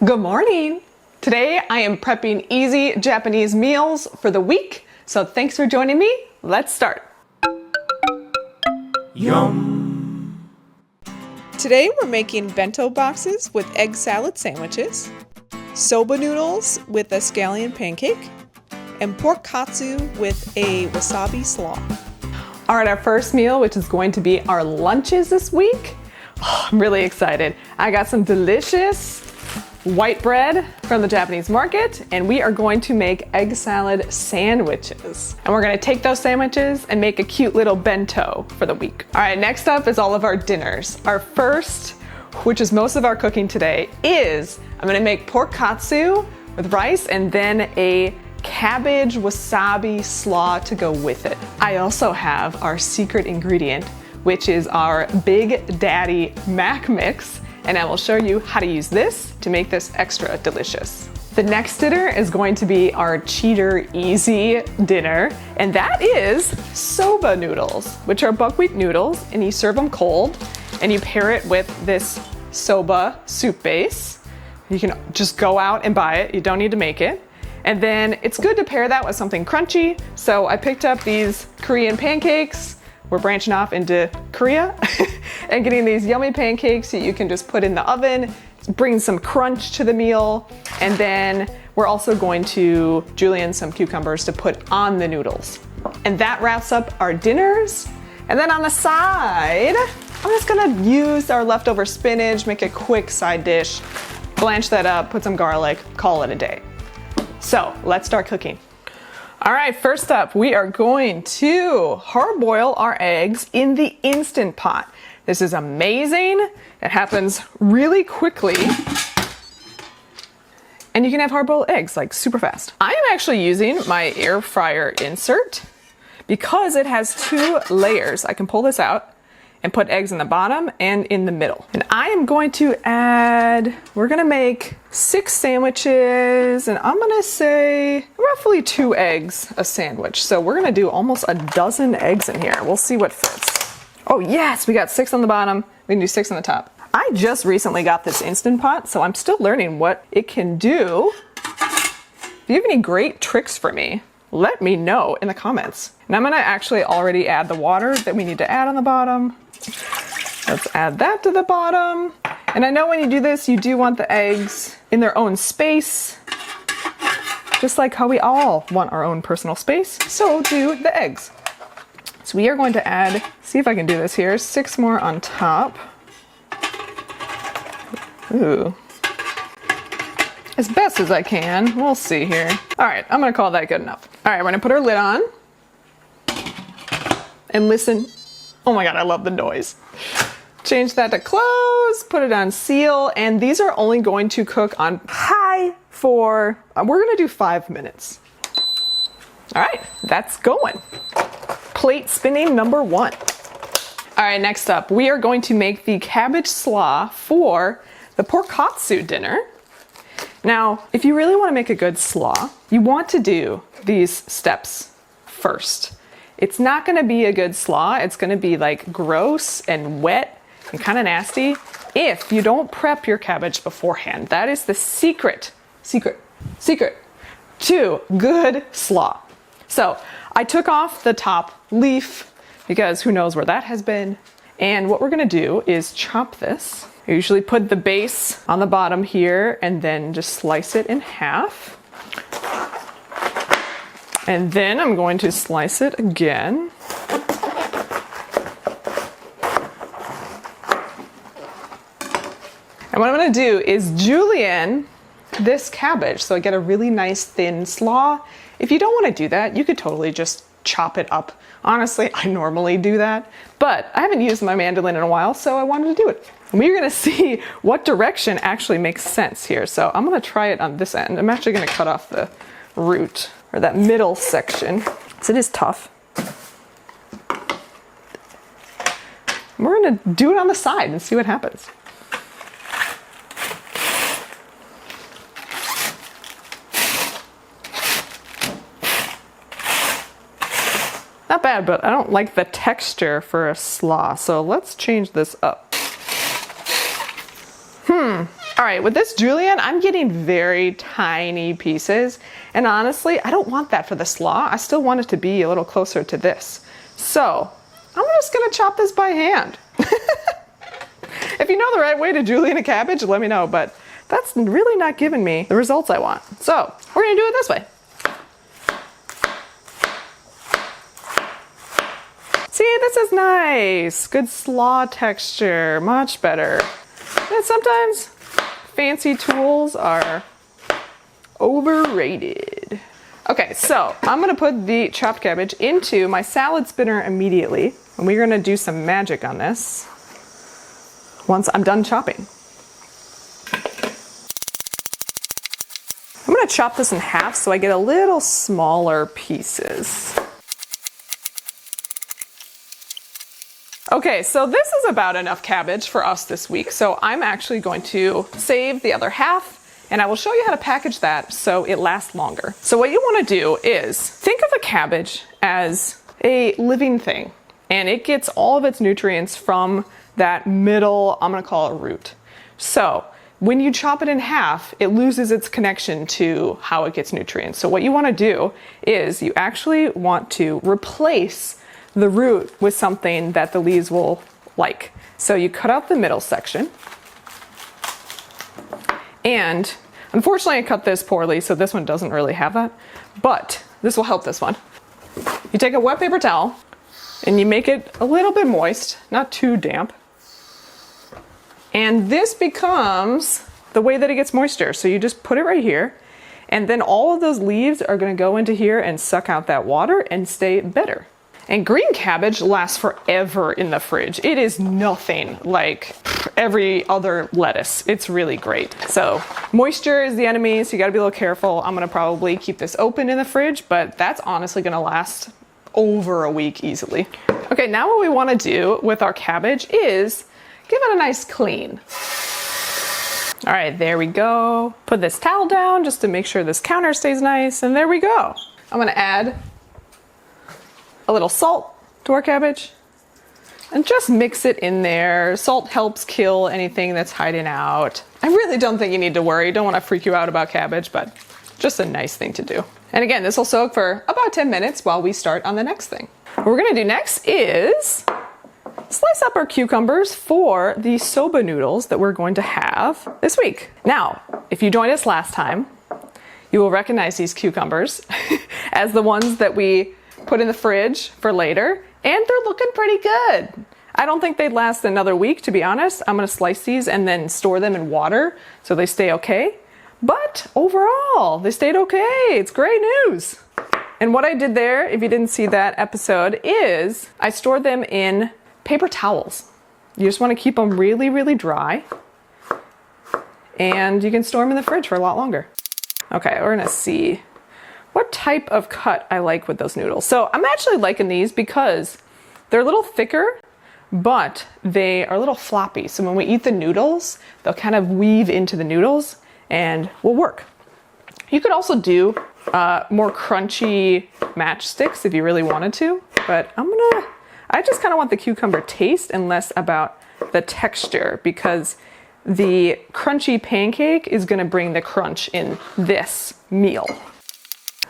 Good morning! Today I am prepping easy Japanese meals for the week, so thanks for joining me. Let's start. Yum! Today we're making bento boxes with egg salad sandwiches, soba noodles with a scallion pancake, and pork katsu with a wasabi slaw. All right, our first meal, which is going to be our lunches this week. Oh, I'm really excited. I got some delicious white bread from the Japanese market, and we are going to make egg salad sandwiches. And we're gonna take those sandwiches and make a cute little bento for the week. All right, next up is all of our dinners. Our first, which is most of our cooking today, is I'm gonna make pork katsu with rice and then a cabbage wasabi slaw to go with it. I also have our secret ingredient, which is our Big Daddy mac mix, and I will show you how to use this to make this extra delicious. The next dinner is going to be our cheater easy dinner, and that is soba noodles, which are buckwheat noodles, and you serve them cold, and you pair it with this soba soup base. You can just go out and buy it, you don't need to make it. And then it's good to pair that with something crunchy, so I picked up these Korean pancakes. We're branching off into Korea and getting these yummy pancakes that you can just put in the oven, bring some crunch to the meal. And then we're also going to julienne some cucumbers to put on the noodles. And that wraps up our dinners. And then on the side, I'm just gonna use our leftover spinach, make a quick side dish, blanch that up, put some garlic, call it a day. So let's start cooking. All right, first up, we are going to hard boil our eggs in the Instant Pot. This is amazing. It happens really quickly. And you can have hard boiled eggs like super fast. I am actually using my air fryer insert because it has two layers. I can pull this out and put eggs in the bottom and in the middle. And I am going to add, we're gonna make 6 sandwiches, and I'm gonna say roughly 2 eggs a sandwich. So we're gonna do almost a dozen eggs in here. We'll see what fits. Oh yes, we got 6 on the bottom. We can do 6 on the top. I just recently got this Instant Pot, so I'm still learning what it can do. If you have any great tricks for me, let me know in the comments. And I'm gonna actually already add the water that we need to add on the bottom. Let's add that to the bottom. And I know when you do this, you do want the eggs in their own space, just like how we all want our own personal space. So do the eggs. So we are going to add, see if I can do this here, 6 more on top. Ooh. As best as I can. We'll see here. All right, I'm gonna call that good enough. All right, we're gonna put our lid on and listen. Oh my God, I love the noise. Change that to close, put it on seal, and these are only going to cook on high for, we're gonna do 5 minutes. All right, that's going. Plate spinning number 1. All right, next up, we are going to make the cabbage slaw for the pork katsu dinner. Now, if you really want to make a good slaw, you want to do these steps first. It's not going to be a good slaw. It's going to be like gross and wet and kind of nasty if you don't prep your cabbage beforehand. That is the secret to good slaw. So I took off the top leaf because who knows where that has been. And what we're going to do is chop this. I usually put the base on the bottom here and then just slice it in half. And then I'm going to slice it again. And what I'm going to do is julienne this cabbage so I get a really nice thin slaw. If you don't want to do that, you could totally just chop it up. Honestly, I normally do that, but I haven't used my mandolin in a while, so I wanted to do it. And we're gonna see what direction actually makes sense here. So I'm gonna try it on this end. I'm actually gonna cut off the root, or that middle section, because it is tough. We're gonna do it on the side and see what happens. Not bad, but I don't like the texture for a slaw, so let's change this up. All right, with this julienne, I'm getting very tiny pieces. And honestly, I don't want that for the slaw. I still want it to be a little closer to this. So I'm just gonna chop this by hand. If you know the right way to julienne a cabbage, let me know, but that's really not giving me the results I want. So we're gonna do it this way. See, this is nice. Good slaw texture, much better. And sometimes fancy tools are overrated. Okay, so I'm gonna put the chopped cabbage into my salad spinner immediately, and we're gonna do some magic on this once I'm done chopping. I'm gonna chop this in half so I get a little smaller pieces. Okay, so this is about enough cabbage for us this week, so I'm actually going to save the other half, and I will show you how to package that so it lasts longer. So what you want to do is think of a cabbage as a living thing, and it gets all of its nutrients from that middle, I'm going to call it root. So when you chop it in half, it loses its connection to how it gets nutrients. So what you want to do is you actually want to replace the root with something that the leaves will like. So you cut out the middle section. And unfortunately I cut this poorly, so this one doesn't really have that, but this will help this one. You take a wet paper towel and you make it a little bit moist, not too damp. And this becomes the way that it gets moisture. So you just put it right here, and then all of those leaves are gonna go into here and suck out that water and stay better. And green cabbage lasts forever in the fridge. It is nothing like every other lettuce. It's really great. So moisture is the enemy, so you gotta be a little careful. I'm gonna probably keep this open in the fridge, but that's honestly gonna last over a week easily. Okay, now what we wanna do with our cabbage is give it a nice clean. All right, there we go. Put this towel down just to make sure this counter stays nice, and there we go. I'm gonna add a little salt to our cabbage and just mix it in there. Salt helps kill anything that's hiding out. I really don't think you need to worry. Don't want to freak you out about cabbage, but just a nice thing to do. And again, this will soak for about 10 minutes while we start on the next thing. What we're gonna do next is slice up our cucumbers for the soba noodles that we're going to have this week. Now, if you joined us last time, you will recognize these cucumbers as the ones that we put in the fridge for later, and they're looking pretty good. I don't think they'd last another week, to be honest. I'm gonna slice these and then store them in water so they stay okay. But overall, they stayed okay. It's great news. And what I did there, if you didn't see that episode, is I stored them in paper towels. You just wanna keep them really, really dry, and you can store them in the fridge for a lot longer. Okay, we're gonna see what type of cut I like with those noodles. So I'm actually liking these because they're a little thicker, but they are a little floppy. So when we eat the noodles, they'll kind of weave into the noodles and will work. You could also do more crunchy matchsticks if you really wanted to, but I just kind of want the cucumber taste and less about the texture, because the crunchy pancake is gonna bring the crunch in this meal.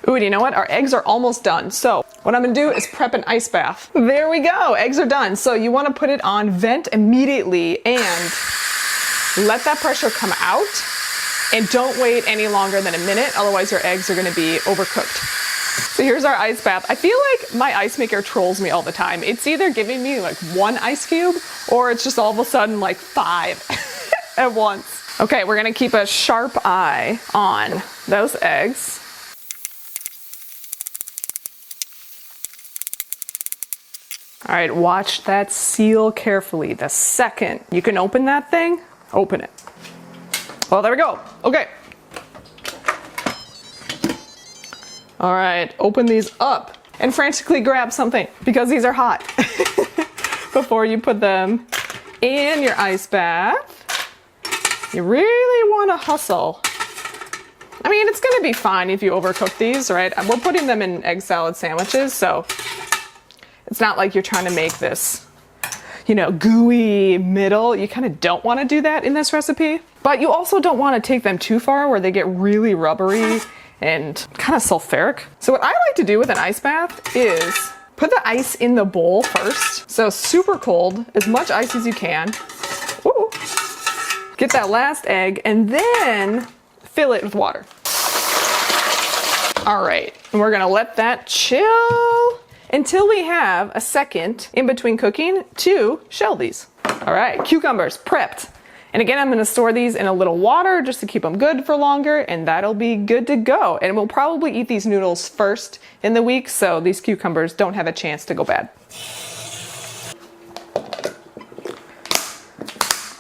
Ooh, and you know what? Our eggs are almost done. So what I'm gonna do is prep an ice bath. There we go, eggs are done. So you wanna put it on vent immediately and let that pressure come out, and don't wait any longer than a minute, otherwise your eggs are gonna be overcooked. So here's our ice bath. I feel like my ice maker trolls me all the time. It's either giving me like one ice cube, or it's just all of a sudden like 5 at once. Okay, we're gonna keep a sharp eye on those eggs. All right, watch that seal carefully. The second you can open that thing, open it. Well, there we go. Okay. All right, open these up and frantically grab something because these are hot before you put them in your ice bath. You really want to hustle. I mean, it's gonna be fine if you overcook these, right? We're putting them in egg salad sandwiches, so it's not like you're trying to make this, gooey middle. You kind of don't want to do that in this recipe, but you also don't want to take them too far where they get really rubbery and kind of sulfuric. So what I like to do with an ice bath is put the ice in the bowl first. So super cold, as much ice as you can. Ooh. Get that last egg and then fill it with water. All right, and we're gonna let that chill until we have a second in between cooking to shell these. All right, cucumbers prepped. And again, I'm gonna store these in a little water just to keep them good for longer, and that'll be good to go. And we'll probably eat these noodles first in the week, so these cucumbers don't have a chance to go bad.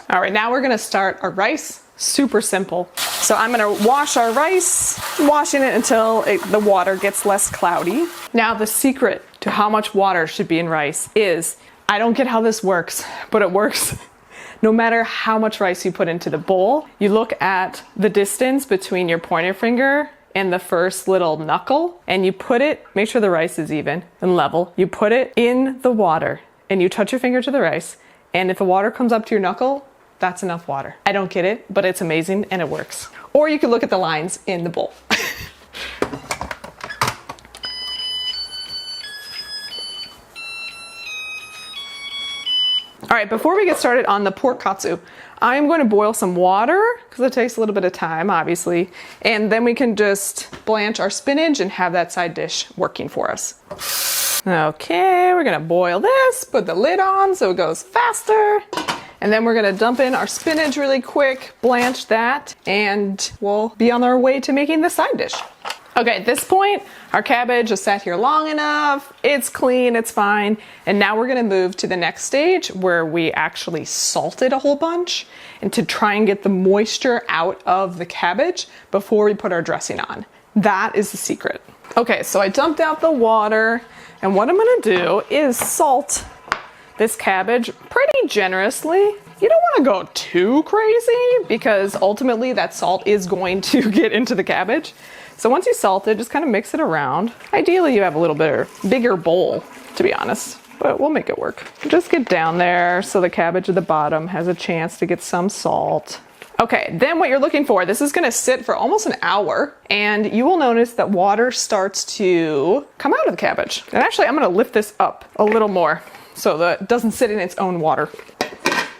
All right, now we're gonna start our rice. Super simple. So I'm gonna wash our rice, washing it until the water gets less cloudy. Now the secret to how much water should be in rice is, I don't get how this works, but it works. No matter how much rice you put into the bowl, you look at the distance between your pointer finger and the first little knuckle, and you put it, make sure the rice is even and level. You put it in the water and you touch your finger to the rice, and if the water comes up to your knuckle, that's enough water. I don't get it, but it's amazing and it works. Or you can look at the lines in the bowl. All right, before we get started on the pork katsu, I'm going to boil some water because it takes a little bit of time, obviously. And then we can just blanch our spinach and have that side dish working for us. Okay, we're gonna boil this, put the lid on so it goes faster. And then we're gonna dump in our spinach really quick, blanch that, and we'll be on our way to making the side dish. Okay, at this point, our cabbage has sat here long enough, it's clean, it's fine, and now we're gonna move to the next stage where we actually salt it a whole bunch and to try and get the moisture out of the cabbage before we put our dressing on. That is the secret. Okay, so I dumped out the water, and what I'm gonna do is salt this cabbage pretty generously. You don't want to go too crazy because ultimately that salt is going to get into the cabbage. So once you salt it, just kind of mix it around. Ideally you have a little bit bigger bowl, to be honest, but we'll make it work. Just get down there so the cabbage at the bottom has a chance to get some salt. Okay, then what you're looking for, this is gonna sit for almost an hour, and you will notice that water starts to come out of the cabbage. And actually I'm gonna lift this up a little more so that it doesn't sit in its own water.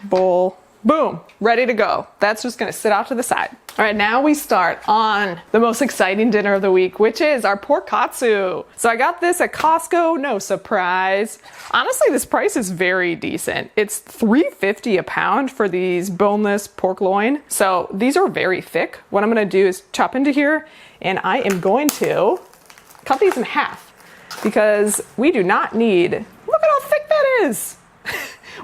Bowl, boom, ready to go. That's just gonna sit off to the side. All right, now we start on the most exciting dinner of the week, which is our pork katsu. So I got this at Costco, no surprise. Honestly, this price is very decent. It's $3.50 a pound for these boneless pork loin. So these are very thick. What I'm gonna do is chop into here, and I am going to cut these in half because we do not need, look at how thick that is.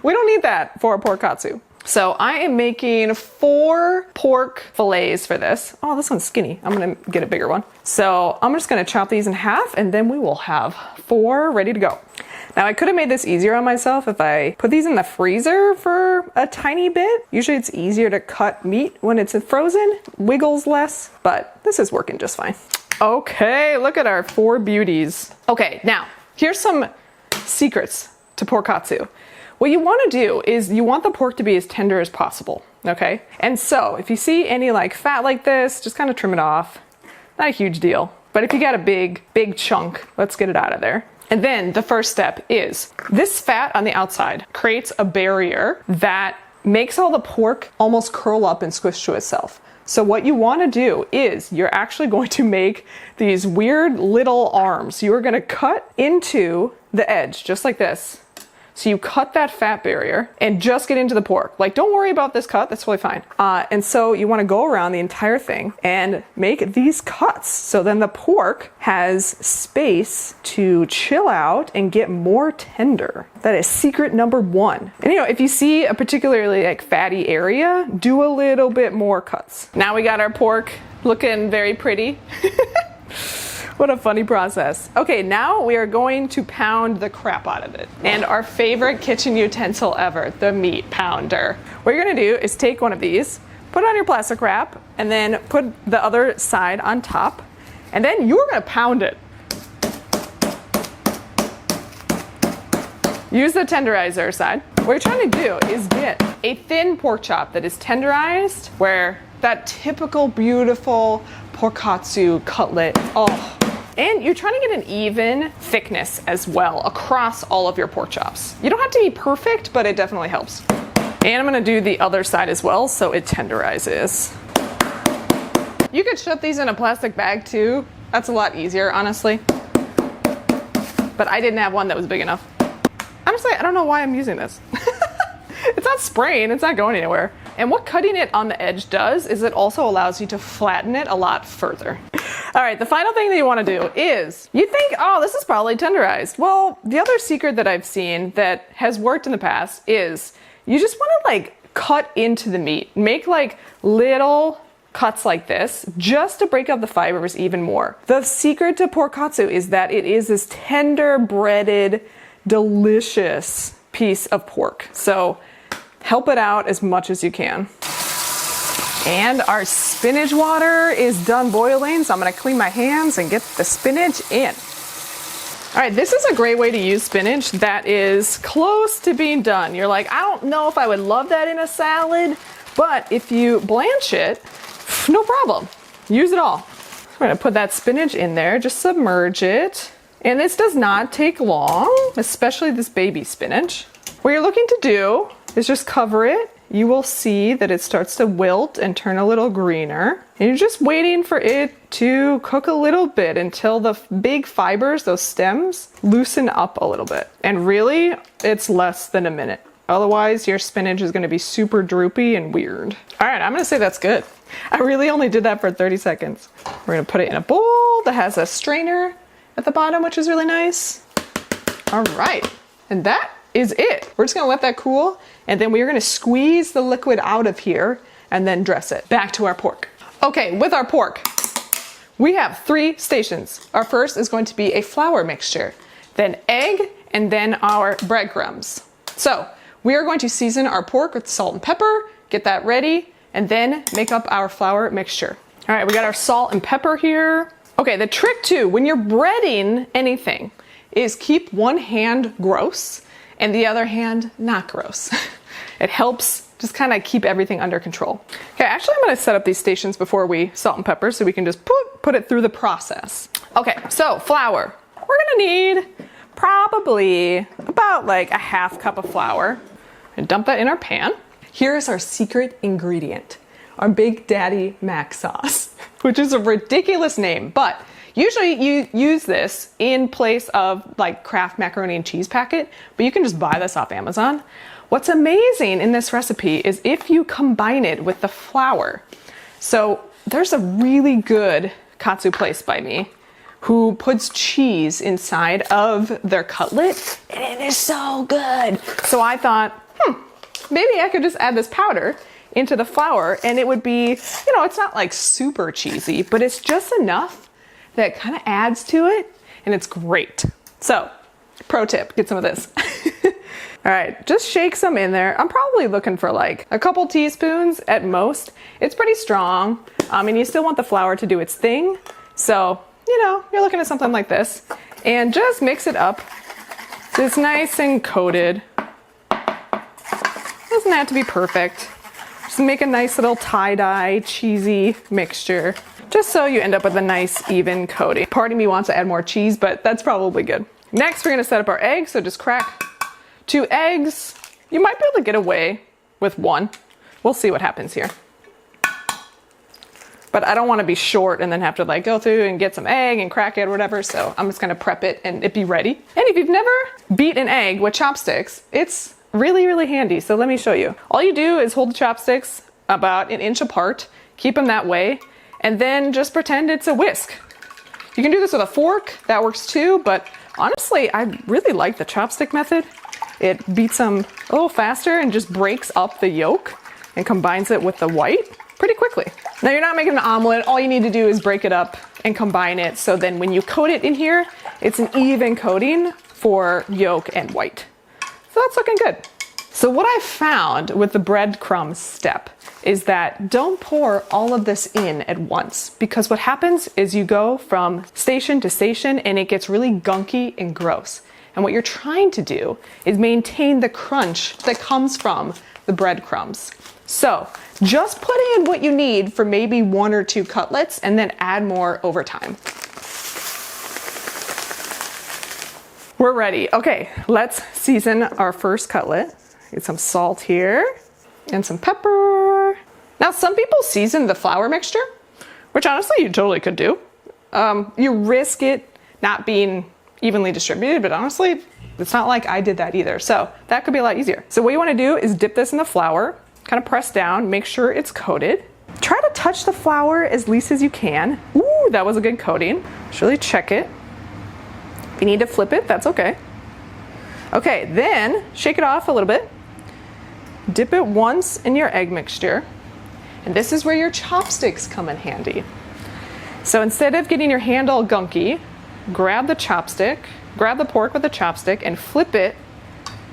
We don't need that for a pork katsu. So I am making 4 pork fillets for this. Oh, this one's skinny. I'm gonna get a bigger one. So I'm just gonna chop these in half, and then we will have 4 ready to go. Now I could have made this easier on myself if I put these in the freezer for a tiny bit. Usually it's easier to cut meat when it's frozen, wiggles less, but this is working just fine. Okay, look at our 4 beauties. Okay, now here's some secrets to pork katsu. What you want to do is you want the pork to be as tender as possible, okay? And so if you see any like fat like this, just kind of trim it off. Not a huge deal. But if you got a big chunk, let's get it out of there. And then the first step is this fat on the outside creates a barrier that makes all the pork almost curl up and squish to itself. So what you want to do is you're actually going to make these weird little arms. You are going to cut into the edge just like this. So you cut that fat barrier and just get into the pork. Like, don't worry about this cut, that's really fine. And so you wanna go around the entire thing and make these cuts. So then the pork has space to chill out and get more tender. That is secret number 1. And if you see a particularly like fatty area, do a little bit more cuts. Now we got our pork looking very pretty. What a funny process. Okay, now we are going to pound the crap out of it. And our favorite kitchen utensil ever, the meat pounder. What you're gonna do is take one of these, put it on your plastic wrap, and then put the other side on top, and then you're gonna pound it. use the tenderizer side. What you're trying to do is get a thin pork chop that is tenderized, where that typical beautiful pork katsu cutlet, oh. And you're trying to get an even thickness as well across all of your pork chops. You don't have to be perfect, but it definitely helps. And I'm gonna do the other side as well so it tenderizes. You could shove these in a plastic bag too. That's a lot easier, honestly. But I didn't have one that was big enough. Honestly, I don't know why I'm using this. It's not spraying, it's not going anywhere. And what cutting it on the edge does is it also allows you to flatten it a lot further. All right, the final thing that you want to do is, you think, oh, this is probably tenderized. Well, the other secret that I've seen that has worked in the past is you just want to like cut into the meat. Make like little cuts like this just to break up the fibers even more. The secret to pork katsu is that it is this tender, breaded, delicious piece of pork. So help it out as much as you can. And our spinach water is done boiling, so I'm gonna clean my hands and get the spinach in. All right, this is a great way to use spinach that is close to being done. You're like, I don't know if I would love that in a salad, but if you blanch it, no problem. Use it all. We're gonna put that spinach in there, just submerge it. And this does not take long, especially this baby spinach. What you're looking to do is just cover it. You will see that it starts to wilt and turn a little greener. And you're just waiting for it to cook a little bit until the big fibers, those stems, loosen up a little bit. And really, it's less than a minute. Otherwise, your spinach is gonna be super droopy and weird. All right, I'm gonna say that's good. I really only did that for 30 seconds. We're gonna put it in a bowl that has a strainer at the bottom, which is really nice. All right, and that is it. We're just gonna let that cool, and then we're gonna squeeze the liquid out of here and then dress it. Back to our pork. Okay, with our pork, we have 3 stations. Our first is going to be a flour mixture, then egg, and then our breadcrumbs. So we are going to season our pork with salt and pepper, get that ready, and then make up our flour mixture. All right, we got our salt and pepper here. Okay, the trick too, when you're breading anything, is keep one hand gross and the other hand not gross. It helps just kind of keep everything under control. Okay, actually I'm gonna set up these stations before we salt and pepper so we can just put it through the process. Okay, so flour. We're gonna need probably about like a half cup of flour. And dump that in our pan. Here's our secret ingredient, our Big Daddy Mac sauce, which is a ridiculous name, but usually you use this in place of like Kraft macaroni and cheese packet, but you can just buy this off Amazon. What's amazing in this recipe is if you combine it with the flour. So there's a really good katsu place by me who puts cheese inside of their cutlet, and it is so good. So I thought, maybe I could just add this powder into the flour and it would be, you know, it's not like super cheesy, but it's just enough that kind of adds to it and it's great. So, pro tip, get some of this. All right, just shake some in there. I'm probably looking for like a couple teaspoons at most. It's pretty strong, and you still want the flour to do its thing. So, you know, you're looking at something like this and just mix it up so it's nice and coated. Doesn't have to be perfect. Just make a nice little tie-dye, cheesy mixture, just so you end up with a nice, even coating. Part of me wants to add more cheese, but that's probably good. Next, we're gonna set up our eggs, so just crack 2 eggs. You might be able to get away with 1. We'll see what happens here. But I don't wanna be short and then have to like go through and get some egg and crack it or whatever, so I'm just gonna prep it and it be ready. And if you've never beat an egg with chopsticks, it's really, really handy. So let me show you. All you do is hold the chopsticks about 1 inch apart, keep them that way, and then just pretend it's a whisk. You can do this with a fork, that works too, but honestly, I really like the chopstick method. It beats them a little faster and just breaks up the yolk and combines it with the white pretty quickly. Now you're not making an omelet, all you need to do is break it up and combine it so then when you coat it in here, it's an even coating for yolk and white. So that's looking good. So what I found with the breadcrumb step is that don't pour all of this in at once, because what happens is you go from station to station and it gets really gunky and gross. And what you're trying to do is maintain the crunch that comes from the breadcrumbs. So just put in what you need for maybe 1 or 2 cutlets and then add more over time. We're ready. Okay, let's season our first cutlet. Get some salt here and some pepper. Now, some people season the flour mixture, which honestly you totally could do. You risk it not being evenly distributed, but honestly, it's not like I did that either. So that could be a lot easier. So what you want to do is dip this in the flour, kind of press down, make sure it's coated. Try to touch the flour as least as you can. Ooh, that was a good coating. Just really check it. If you need to flip it, that's okay. Okay, then shake it off a little bit. Dip it once in your egg mixture. And this is where your chopsticks come in handy. So instead of getting your hand all gunky, grab the chopstick, grab the pork with the chopstick and flip it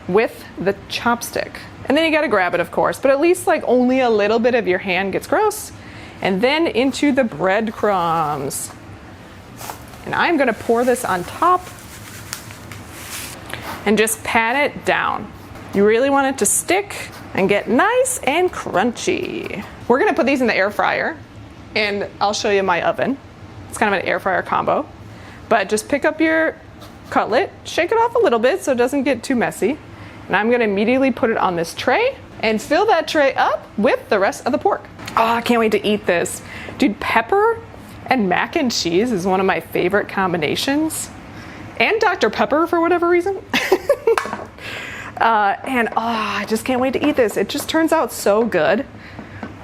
with the chopstick. And then you gotta grab it, of course, but at least like only a little bit of your hand gets gross. And then into the breadcrumbs. And I'm gonna pour this on top and just pat it down. You really want it to stick and get nice and crunchy. We're gonna put these in the air fryer, and I'll show you my oven. It's kind of an air fryer combo. But just pick up your cutlet, shake it off a little bit so it doesn't get too messy. And I'm gonna immediately put it on this tray and fill that tray up with the rest of the pork. Oh, I can't wait to eat this. Dude, pepper and mac and cheese is one of my favorite combinations. And Dr. Pepper for whatever reason. I just can't wait to eat this. It just turns out so good.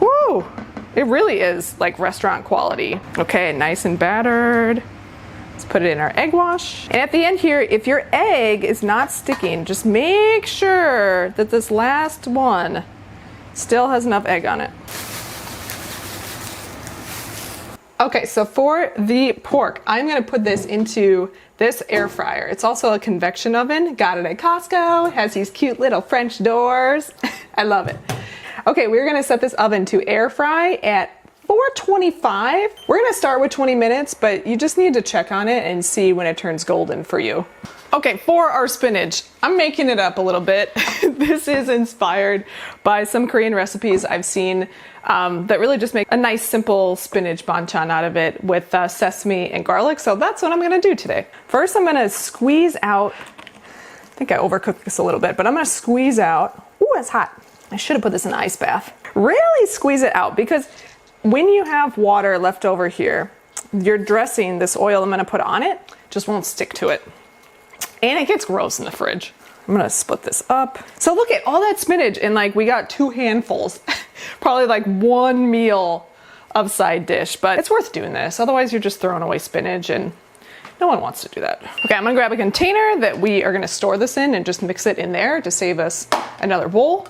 Woo! It really is like restaurant quality. Okay, nice and battered. Let's put it in our egg wash. And at the end here, if your egg is not sticking, just make sure that this last one still has enough egg on it. Okay, so for the pork, I'm gonna put this into this air fryer. It's also a convection oven. Got it at Costco. It has these cute little French doors. I love it. Okay, we're gonna set this oven to air fry at 425. We're gonna start with 20 minutes, but you just need to check on it and see when it turns golden for you. Okay, for our spinach, I'm making it up a little bit. This is inspired by some Korean recipes I've seen that really just make a nice simple spinach banchan out of it with sesame and garlic. So that's what I'm gonna do today. First, I'm gonna squeeze out, I think I overcooked this a little bit, but I'm gonna squeeze out, ooh, it's hot. I should have put this in an ice bath. Really squeeze it out, because when you have water left over here, your dressing, this oil I'm gonna put on it, just won't stick to it. And it gets gross in the fridge. I'm gonna split this up. So look at all that spinach, and like we got 2 handfuls, probably like 1 meal of side dish, but it's worth doing this. Otherwise you're just throwing away spinach and no one wants to do that. Okay, I'm gonna grab a container that we are gonna store this in and just mix it in there to save us another bowl.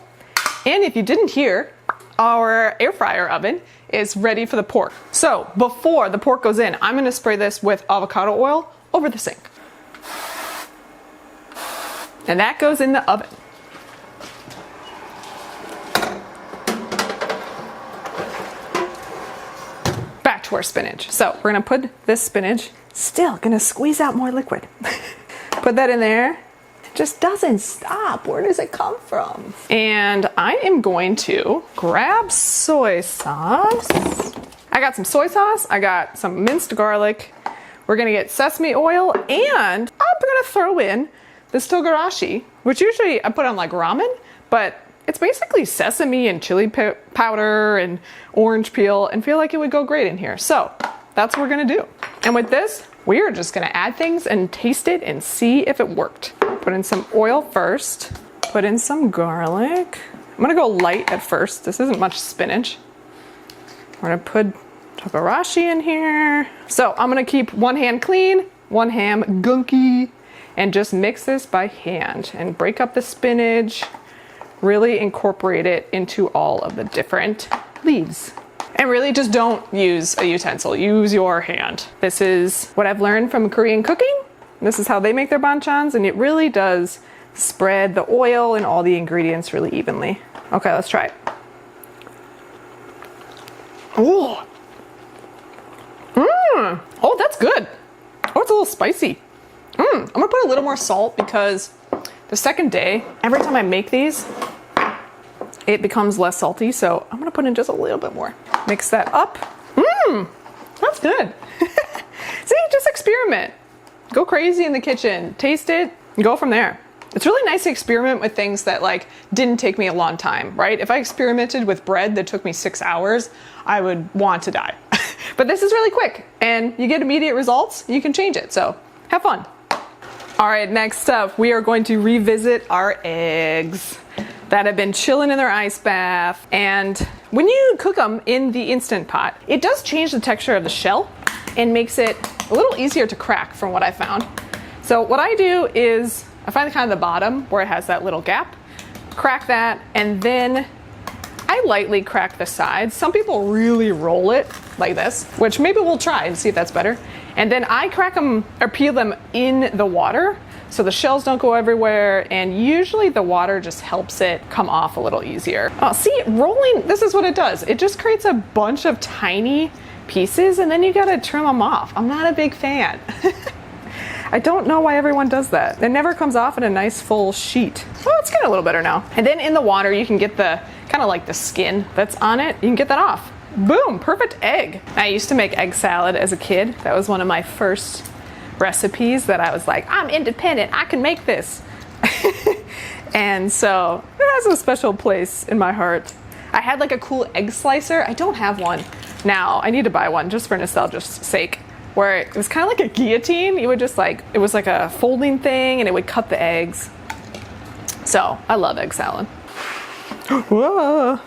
And if you didn't hear, our air fryer oven is ready for the pork. So before the pork goes in, I'm gonna spray this with avocado oil over the sink. And that goes in the oven. Back to our spinach. So we're gonna put this spinach, still gonna squeeze out more liquid. Put that in there. It just doesn't stop. Where does it come from? And I am going to grab soy sauce. I got some soy sauce. I got some minced garlic. We're gonna get sesame oil, and I'm gonna throw in this togarashi, which usually I put on like ramen, but it's basically sesame and chili powder and orange peel, and feel like it would go great in here. So that's what we're gonna do. And with this, we are just gonna add things and taste it and see if it worked. Put in some oil first, put in some garlic. I'm gonna go light at first. This isn't much spinach. We're gonna put togarashi in here. So I'm gonna keep one hand clean, one hand gunky, and just mix this by hand and break up the spinach, really incorporate it into all of the different leaves. And really just don't use a utensil, use your hand. This is what I've learned from Korean cooking. This is how they make their banchans, and it really does spread the oil and all the ingredients really evenly. Okay, let's try it. Ooh. Oh, that's good. Oh, it's a little spicy. I'm gonna put a little more salt because the second day, every time I make these, it becomes less salty. So I'm gonna put in just a little bit more. Mix that up. That's good. See, just experiment. Go crazy in the kitchen, taste it, and go from there. It's really nice to experiment with things that like didn't take me a long time, right? If I experimented with bread that took me 6 hours, I would want to die. But this is really quick and you get immediate results. You can change it, so have fun. All right, next up, we are going to revisit our eggs that have been chilling in their ice bath. And when you cook them in the Instant Pot, it does change the texture of the shell and makes it a little easier to crack from what I found. So what I do is I find kind of the bottom where it has that little gap, crack that, and then I lightly crack the sides. Some people really roll it like this, which maybe we'll try and see if that's better. And then I crack them or peel them in the water so the shells don't go everywhere, and usually the water just helps it come off a little easier. Oh, see, rolling, this is what it does. It just creates a bunch of tiny pieces and then you gotta trim them off. I'm not a big fan. I don't know why everyone does that. It never comes off in a nice full sheet. Oh, it's getting a little better now. And then in the water, you can get the kind of like the skin that's on it. You can get that off. Boom, perfect egg. I used to make egg salad as a kid. That was one of my first recipes that I was like, I'm independent, I can make this. And so it has a special place in my heart. I had like a cool egg slicer. I don't have one now. I need to buy one just for nostalgia's sake, where it was kind of like a guillotine. You would just like, it was like a folding thing and it would cut the eggs. So I love egg salad. Whoa.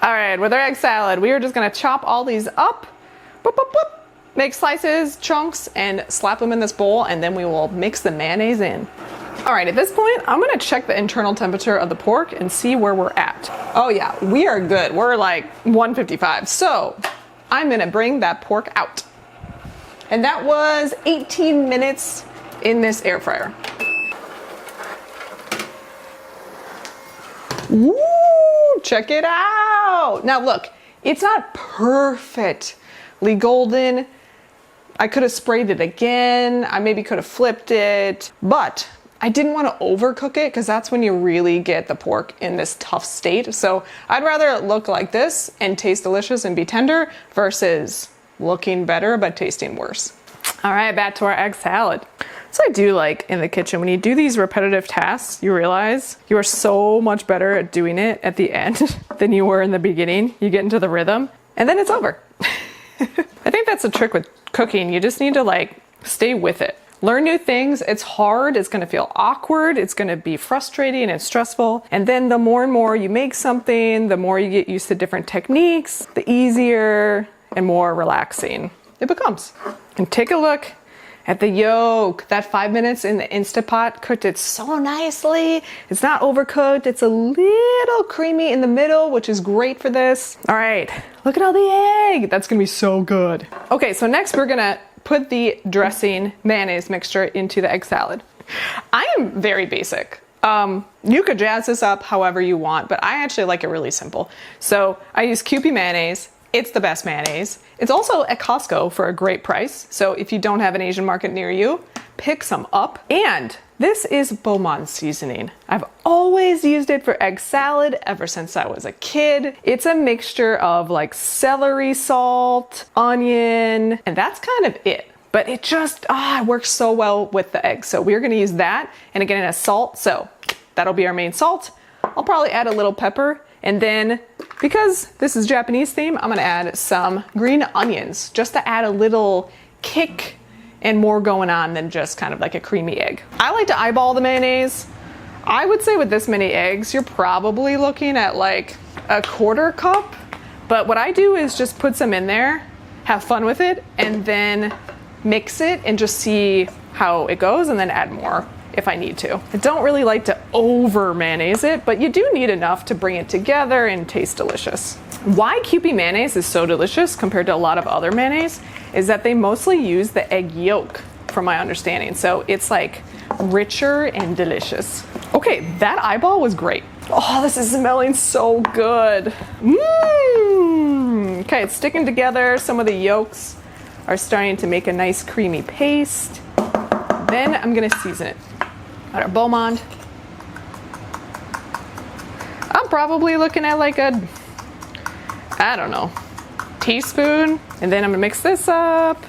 All right, with our egg salad, we are just gonna chop all these up, boop, boop, boop. Make slices, chunks, and slap them in this bowl, and then we will mix the mayonnaise in. All right, at this point, I'm gonna check the internal temperature of the pork and see where we're at. Oh yeah, we are good. We're like 155. So I'm gonna bring that pork out. And that was 18 minutes in this air fryer. Woo, check it out. Now look, it's not perfectly golden. I could have sprayed it again. I maybe could have flipped it, but I didn't want to overcook it because that's when you really get the pork in this tough state. So I'd rather it look like this and taste delicious and be tender versus looking better but tasting worse. All right, back to our egg salad. So I do like in the kitchen, when you do these repetitive tasks, you realize you are so much better at doing it at the end than you were in the beginning. You get into the rhythm and then it's over. I think that's the trick with cooking. You just need to like stay with it. Learn new things. It's hard. It's going to feel awkward. It's going to be frustrating and stressful. And then the more and more you make something, the more you get used to different techniques, the easier and more relaxing it becomes. And take a look at the yolk. That 5 minutes in the Instant Pot cooked it so nicely. It's not overcooked. It's a little creamy in the middle, which is great for this. All right, look at all the egg. That's gonna be so good. Okay, so next we're gonna put the dressing mayonnaise mixture into the egg salad. I am very basic. You could jazz this up however you want, but I actually like it really simple. So I use Kewpie mayonnaise. It's the best mayonnaise. It's also at Costco for a great price. So if you don't have an Asian market near you, pick some up. And this is Beaumont seasoning. I've always used it for egg salad ever since I was a kid. It's a mixture of like celery salt, onion, and that's kind of it. But it just, it works so well with the eggs. So we're gonna use that. And again, it has salt, so that'll be our main salt. I'll probably add a little pepper. And then, because this is Japanese theme, I'm gonna add some green onions just to add a little kick and more going on than just kind of like a creamy egg. I like to eyeball the mayonnaise. I would say with this many eggs, you're probably looking at like a 1/4 cup. But what I do is just put some in there, have fun with it, and then mix it and just see how it goes and then add more if I need to. I don't really like to over mayonnaise it, but you do need enough to bring it together and taste delicious. Why Kewpie mayonnaise is so delicious compared to a lot of other mayonnaise is that they mostly use the egg yolk, from my understanding. So it's like richer and delicious. Okay, that eyeball was great. Oh, this is smelling so good. Okay, it's sticking together. Some of the yolks are starting to make a nice creamy paste. then I'm gonna season it. Got our Beaumont. I'm probably looking at like a, I don't know, teaspoon. And then I'm gonna mix this up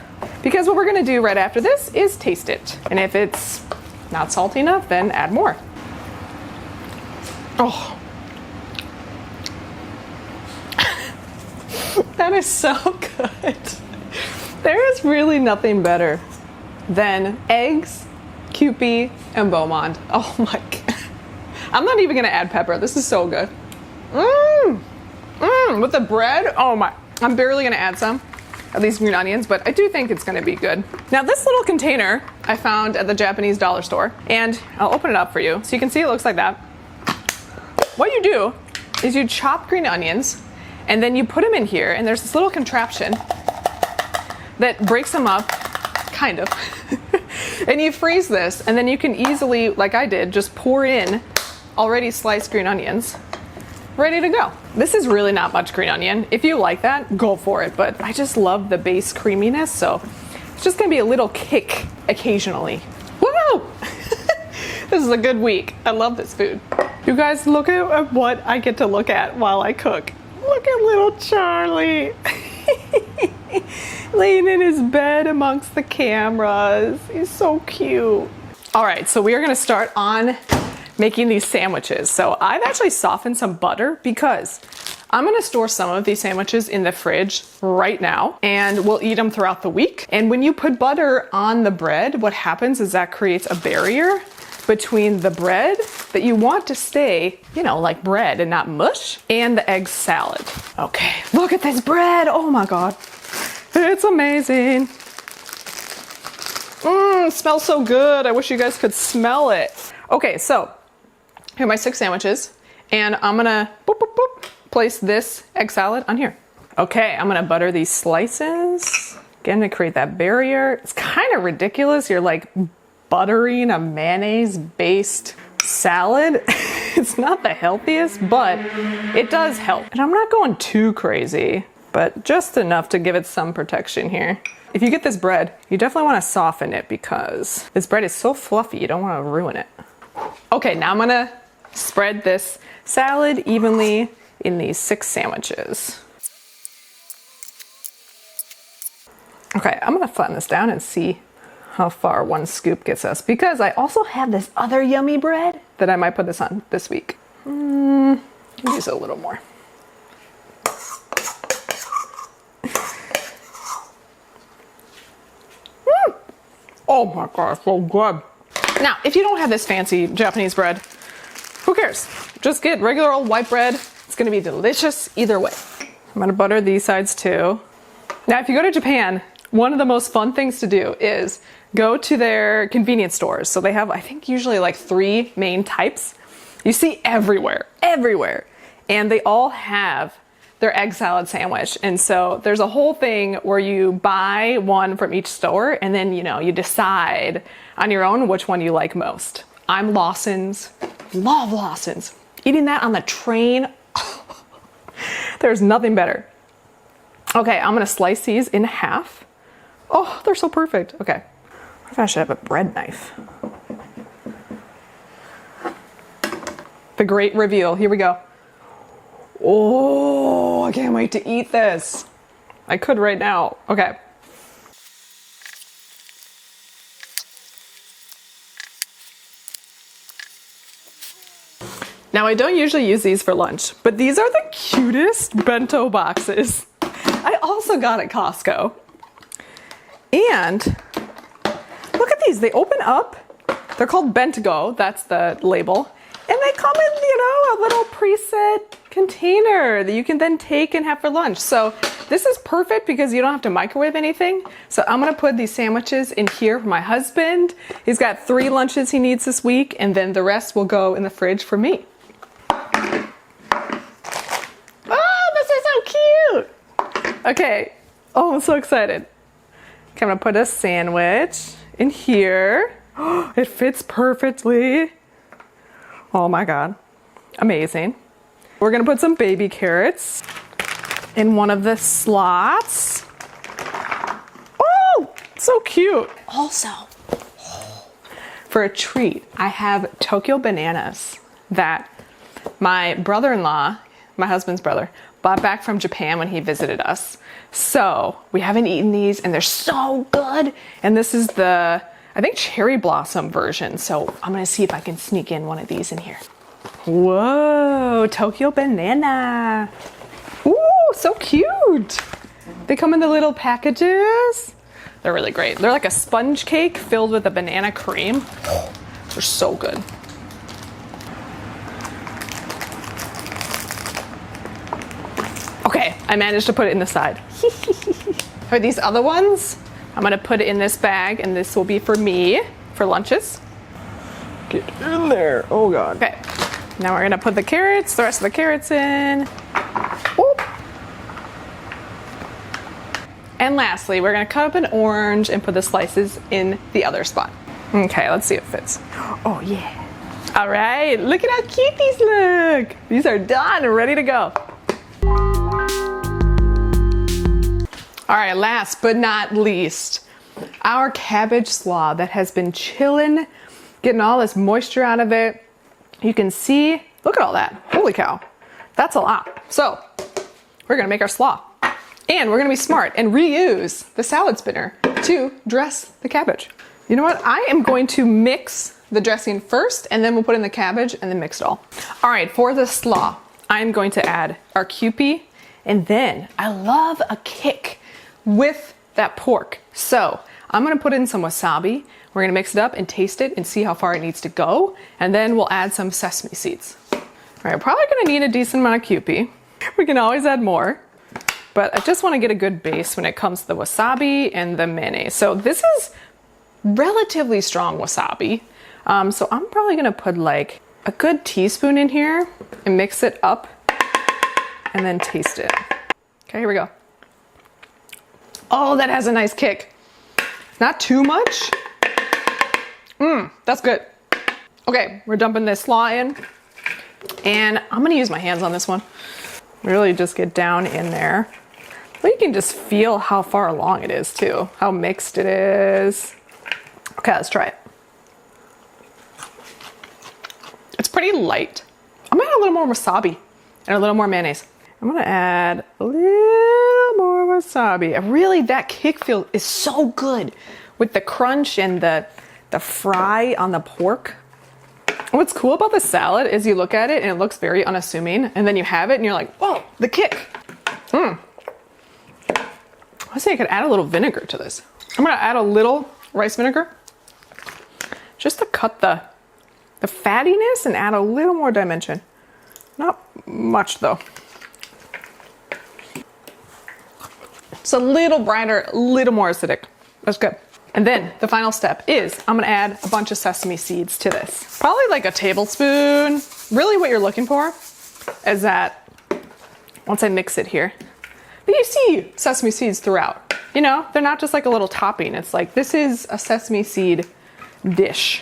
because what we're gonna do right after this is taste it. And if it's not salty enough, then add more. Oh. That is so good. There is really nothing better than eggs, Kewpie, and Beaumont. Oh my God. I'm not even gonna add pepper. This is so good. With the bread, oh my. I'm barely gonna add some of these green onions, but I do think it's gonna be good. Now this little container I found at the Japanese dollar store, and I'll open it up for you so you can see it looks like that. What you do is you chop green onions, and then you put them in here, and there's this little contraption that breaks them up, kind of. And you freeze this, and then you can easily, like I did, just pour in already sliced green onions, ready to go. This is really not much green onion. If you like that, go for it, but I just love the base creaminess, so it's just gonna be a little kick occasionally. Woo! This is a good week. I love this food. You guys, look at what I get to look at while I cook. Look at little Charlie. Laying in his bed amongst the cameras. He's so cute. All right, so we are gonna start on making these sandwiches. So I've actually softened some butter because I'm gonna store some of these sandwiches in the fridge right now, and we'll eat them throughout the week. And when you put butter on the bread, what happens is that creates a barrier between the bread that you want to stay, you know, like bread and not mush, and the egg salad. Okay, look at this bread. Oh my God. It's amazing. It smells so good. I wish you guys could smell it. Okay, so here are my 6 sandwiches, and I'm gonna boop, boop, boop, place this egg salad on here. Okay, I'm gonna butter these slices, again to create that barrier. It's kind of ridiculous. You're like buttering a mayonnaise-based salad. It's not the healthiest, but it does help. And I'm not going too crazy, but just enough to give it some protection here. If you get this bread, you definitely want to soften it because this bread is so fluffy, you don't want to ruin it. Okay, now I'm gonna spread this salad evenly in these 6 sandwiches. Okay, I'm gonna flatten this down and see how far 1 scoop gets us, because I also have this other yummy bread that I might put this on this week. Use a little more. Oh my God, so good. Now, if you don't have this fancy Japanese bread, who cares? Just get regular old white bread. It's gonna be delicious either way. I'm gonna butter these sides too. Now, if you go to Japan, one of the most fun things to do is go to their convenience stores. So they have, I think, usually like 3 main types. You see everywhere, everywhere. And they all have their egg salad sandwich. And so there's a whole thing where you buy one from each store, and then, you know, you decide on your own which one you like most. I'm Lawson's, love Lawson's. Eating that on the train, there's nothing better. Okay, I'm gonna slice these in half. Oh, they're so perfect. Okay, what if I should have a bread knife? The great reveal, here we go. Oh, I can't wait to eat this. I could right now. Okay. Now, I don't usually use these for lunch, but these are the cutest bento boxes I also got at Costco. And look at these, they open up. They're called Bento, that's the label. And they come in, you know, a little preset container that you can then take and have for lunch. So this is perfect because you don't have to microwave anything. So I'm gonna put these sandwiches in here for my husband. He's got 3 lunches he needs this week, and then the rest will go in the fridge for me. Oh, this is so cute. Okay, oh, I'm so excited. Okay, I'm gonna put a sandwich in here. Oh, it fits perfectly. Oh my God, amazing. We're gonna put some baby carrots in one of the slots. Oh, so cute. Also, for a treat, I have Tokyo bananas that my brother-in-law, my husband's brother, bought back from Japan when he visited us. So we haven't eaten these and they're so good. And this is the, I think, cherry blossom version. So I'm gonna see if I can sneak in one of these in here. Whoa, Tokyo banana. Ooh, so cute. They come in the little packages. They're really great. They're like a sponge cake filled with a banana cream. They're so good. Okay, I managed to put it in the side. For these other ones, I'm gonna put it in this bag and this will be for me for lunches. Get in there, oh God. Okay, now we're gonna put the rest of the carrots in. Whoop. And lastly, we're gonna cut up an orange and put the slices in the other spot. Okay, let's see if it fits. Oh yeah. All right, look at how cute these look. These are done and ready to go. All right, last but not least, our cabbage slaw that has been chilling, getting all this moisture out of it. You can see, look at all that. Holy cow, that's a lot. So we're gonna make our slaw. And we're gonna be smart and reuse the salad spinner to dress the cabbage. You know what? I am going to mix the dressing first and then we'll put in the cabbage and then mix it all. All right, for the slaw, I'm going to add our Kewpie and then I love a kick with that pork. So I'm gonna put in some wasabi. We're gonna mix it up and taste it and see how far it needs to go. And then we'll add some sesame seeds. All right, probably gonna need a decent amount of Kewpie. We can always add more. But I just want to get a good base when it comes to the wasabi and the mayonnaise. So this is relatively strong wasabi. So I'm probably gonna put like a good teaspoon in here and mix it up and then taste it. Okay, here we go. Oh, that has a nice kick. Not too much. That's good. Okay, we're dumping this slaw in and I'm gonna use my hands on this one. Really just get down in there. Well, you can just feel how far along it is too, how mixed it is. Okay, let's try it. It's pretty light. I'm gonna add a little more wasabi and a little more mayonnaise. I'm gonna add a little more wasabi. Really, that kick feel is so good with the crunch and the fry on the pork. What's cool about the salad is you look at it and it looks very unassuming, and then you have it and you're like, whoa, the kick. I say I could add a little vinegar to this. I'm gonna add a little rice vinegar just to cut the fattiness and add a little more dimension. Not much though. It's a little brighter, a little more acidic. That's good. And then the final step is I'm gonna add a bunch of sesame seeds to this. Probably like a tablespoon. Really what you're looking for is that once I mix it here, but you see sesame seeds throughout. You know, they're not just like a little topping. It's like, this is a sesame seed dish.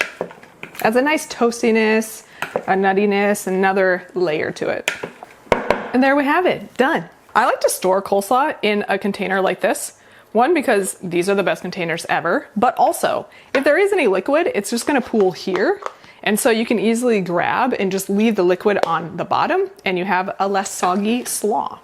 Adds a nice toastiness, a nuttiness, another layer to it. And there we have it, done. I like to store coleslaw in a container like this. One, because these are the best containers ever, but also if there is any liquid, it's just gonna pool here. And so you can easily grab and just leave the liquid on the bottom and you have a less soggy slaw.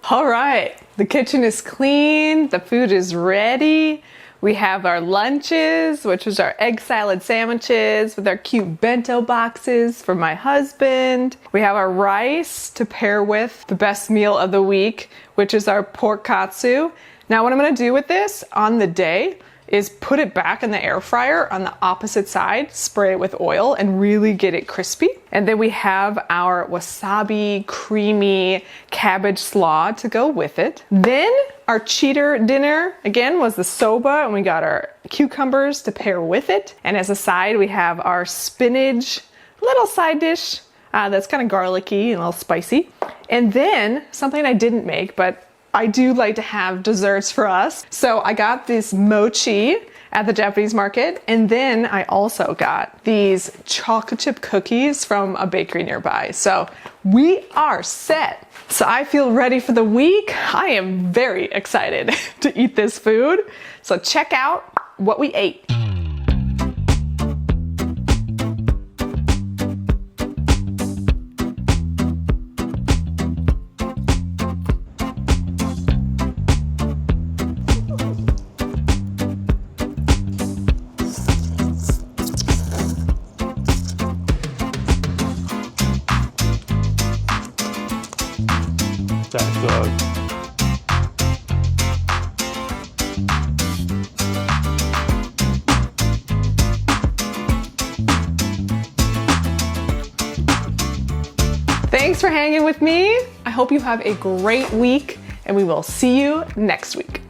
All right, the kitchen is clean, the food is ready. We have our lunches, which is our egg salad sandwiches with our cute bento boxes for my husband. We have our rice to pair with the best meal of the week, which is our pork katsu. Now what I'm gonna do with this on the day is put it back in the air fryer on the opposite side, spray it with oil and really get it crispy. And then we have our wasabi creamy cabbage slaw to go with it. Then our cheater dinner, again, was the soba, and we got our cucumbers to pair with it. And as a side, we have our spinach little side dish that's kind of garlicky and a little spicy. And then something I didn't make, but I do like to have desserts for us. So I got this mochi at the Japanese market. And then I also got these chocolate chip cookies from a bakery nearby. So we are set. So I feel ready for the week. I am very excited to eat this food. So check out what we ate. That does. Thanks for hanging with me. I hope you have a great week, and we will see you next week.